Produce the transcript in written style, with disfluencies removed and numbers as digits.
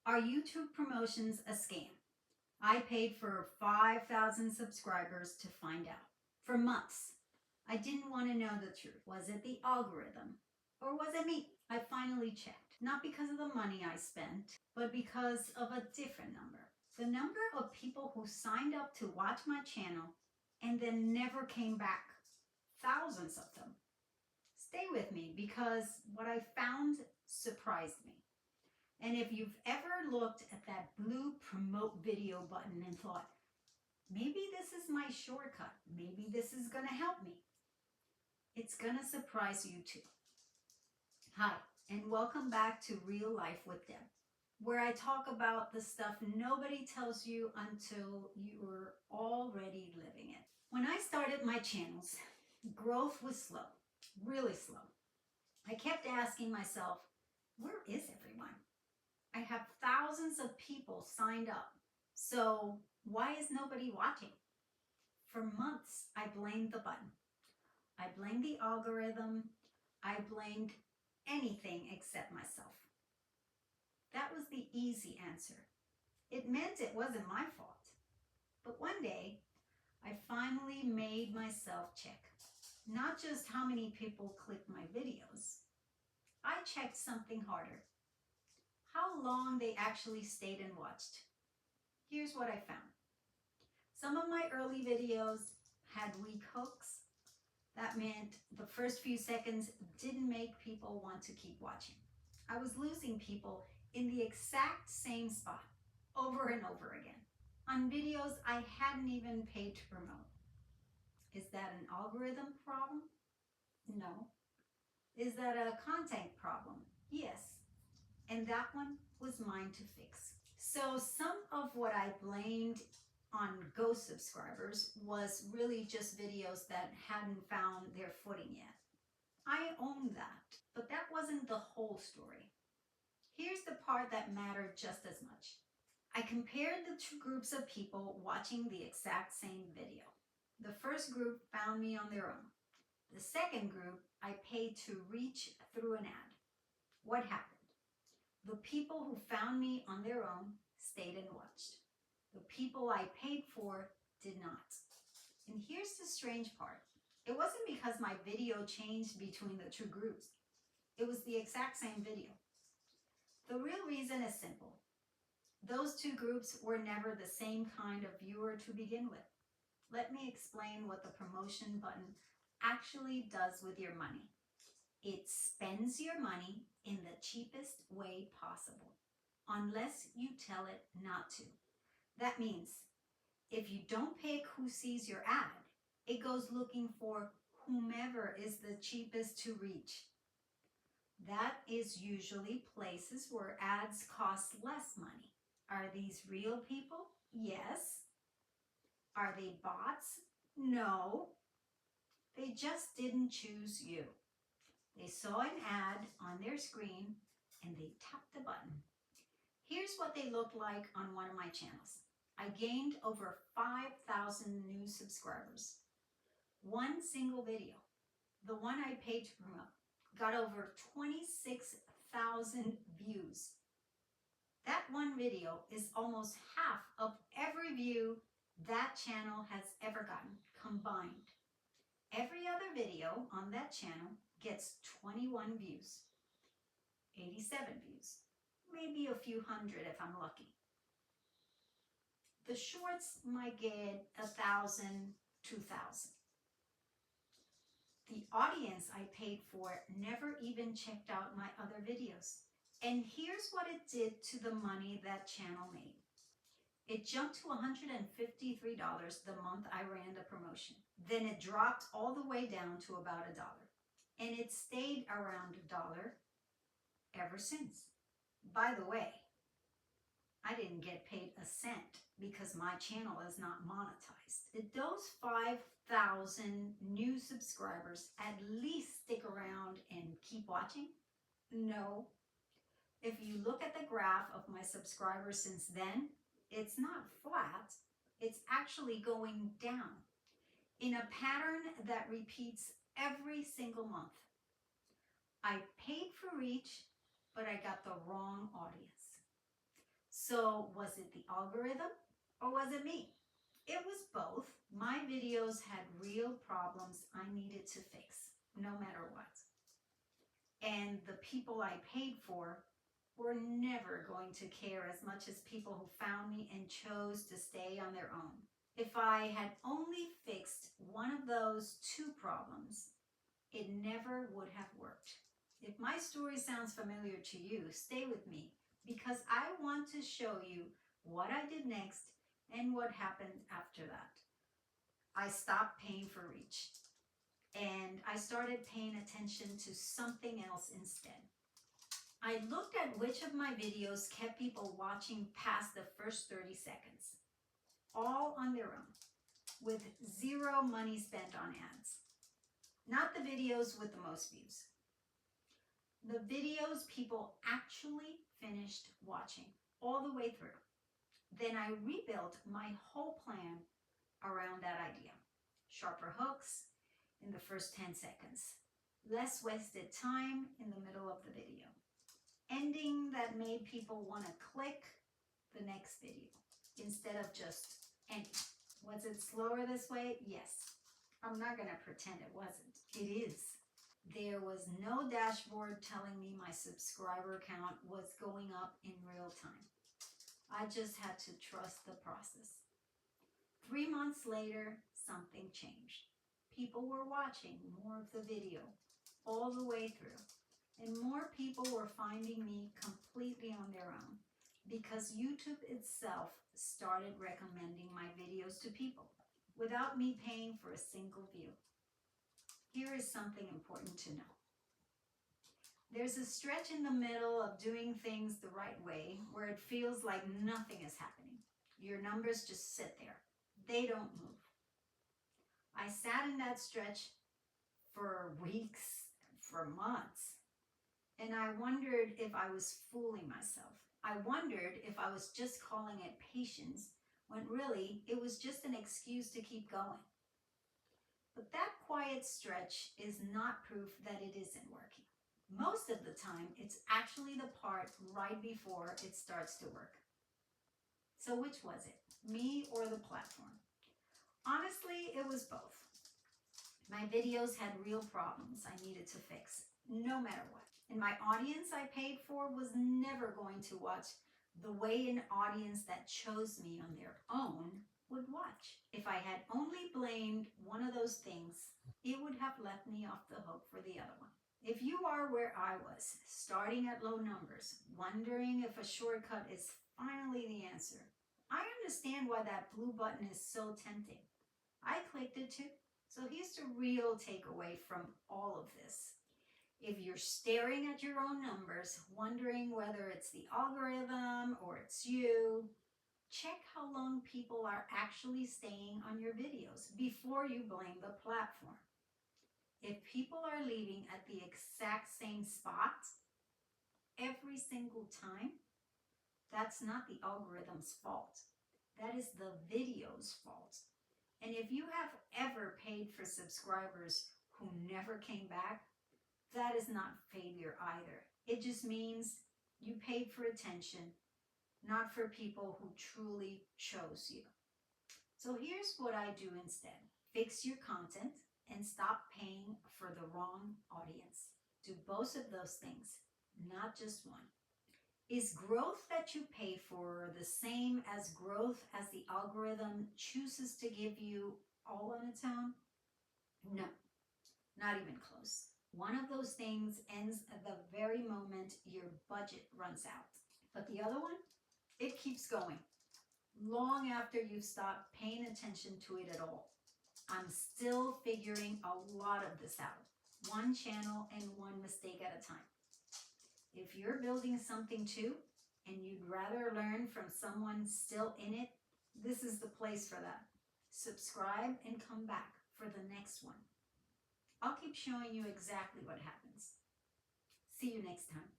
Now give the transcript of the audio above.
Are YouTube promotions a scam? I paid for 5,000 subscribers to find out. For months, I didn't want to know the truth. Was it the algorithm? Or was it me? I finally checked. Not because of the money I spent, but because of a different number. The number of people who signed up to watch my channel and then never came back. Thousands of them. Stay with me because what I found surprised me. And if you've ever looked at that blue promote video button and thought, maybe this is my shortcut, maybe this is going to help me, it's going to surprise you too. Hi, and welcome back to Real Life with Deb, where I talk about the stuff nobody tells you until you're already living it. When I started my channels, growth was slow, really slow. I kept asking myself, where is everyone? I have thousands of people signed up. So why is nobody watching? For months, I blamed the button. I blamed the algorithm. I blamed anything except myself. That was the easy answer. It meant it wasn't my fault. But one day, I finally made myself check. Not just how many people clicked my videos. I checked something harder. How long they actually stayed and watched. Here's what I found. Some of my early videos had weak hooks. That meant the first few seconds didn't make people want to keep watching. I was losing people in the exact same spot over and over again on videos I hadn't even paid to promote. Is that an algorithm problem? No. Is that a content problem? Yes. And that one was mine to fix. So some of what I blamed on ghost subscribers was really just videos that hadn't found their footing yet. I own that, but that wasn't the whole story. Here's the part that mattered just as much. I compared the two groups of people watching the exact same video. The first group found me on their own. The second group I paid to reach through an ad. What happened? The people who found me on their own stayed and watched. The people I paid for did not. And here's the strange part. It wasn't because my video changed between the two groups. It was the exact same video. The real reason is simple. Those two groups were never the same kind of viewer to begin with. Let me explain what the promotion button actually does with your money. It spends your money in the cheapest way possible, unless you tell it not to. That means if you don't pick who sees your ad, it goes looking for whomever is the cheapest to reach. That is usually places where ads cost less money. Are these real people? Yes. Are they bots? No. They just didn't choose you. They saw an ad on their screen and they tapped the button. Here's what they looked like on one of my channels. I gained over 5,000 new subscribers. One single video, the one I paid to promote, got over 26,000 views. That one video is almost half of every view that channel has ever gotten combined. Every other video on that channel gets 21 views, 87 views, maybe a few hundred if I'm lucky. The shorts might get 1,000, 2,000. The audience I paid for never even checked out my other videos. And here's what it did to the money that channel made. It jumped to $153 the month I ran the promotion. Then it dropped all the way down to about $1. And it stayed around $1 ever since. By the way, I didn't get paid a cent because my channel is not monetized. Did those 5,000 new subscribers at least stick around and keep watching? No. If you look at the graph of my subscribers since then, it's not flat, it's actually going down in a pattern that repeats every single month. I paid for reach, but I got the wrong audience. So was it the algorithm or was it me? It was both. My videos had real problems I needed to fix, no matter what. And the people I paid for were never going to care as much as people who found me and chose to stay on their own. If I had only fixed one of those two problems, it never would have worked. If my story sounds familiar to you, stay with me because I want to show you what I did next and what happened after that. I stopped paying for reach and I started paying attention to something else instead. I looked at which of my videos kept people watching past the first 30 seconds, all on their own, with zero money spent on ads. Not the videos with the most views. The videos people actually finished watching all the way through. Then I rebuilt my whole plan around that idea. Sharper hooks in the first 10 seconds. Less wasted time in the middle of the video. Ending that made people want to click the next video instead of just ending. Was it slower this way? Yes. I'm not going to pretend it wasn't. It is. There was no dashboard telling me my subscriber count was going up in real time. I just had to trust the process. 3 months later, something changed. People were watching more of the video all the way through, and more people were finding me completely on their own because YouTube itself started recommending my videos to people without me paying for a single view. Here is something important to know. There's a stretch in the middle of doing things the right way where it feels like nothing is happening. Your numbers just sit there. They don't move. I sat in that stretch for weeks, for months, and I wondered if I was fooling myself. I wondered if I was just calling it patience when really it was just an excuse to keep going. But that quiet stretch is not proof that it isn't working. Most of the time, it's actually the part right before it starts to work. So which was it? Me or the platform? Honestly, it was both. My videos had real problems I needed to fix, no matter what. And my audience I paid for was never going to watch the way an audience that chose me on their own would watch. If I had only blamed one of those things, it would have left me off the hook for the other one. If you are where I was, starting at low numbers, wondering if a shortcut is finally the answer, I understand why that blue button is so tempting. I clicked it too. So here's the real takeaway from all of this. If you're staring at your own numbers, wondering whether it's the algorithm or it's you, check how long people are actually staying on your videos before you blame the platform. If people are leaving at the exact same spot every single time, that's not the algorithm's fault. That is the video's fault. And if you have ever paid for subscribers who never came back, that is not failure either. It just means you paid for attention, not for people who truly chose you. So here's what I do instead. Fix your content and stop paying for the wrong audience. Do both of those things, not just one. Is growth that you pay for the same as growth as the algorithm chooses to give you all on its own? No, not even close. One of those things ends at the very moment your budget runs out. But the other one, it keeps going long after you've stopped paying attention to it at all. I'm still figuring a lot of this out, one channel and one mistake at a time. If you're building something too, and you'd rather learn from someone still in it, this is the place for that. Subscribe and come back for the next one. I'll keep showing you exactly what happens. See you next time.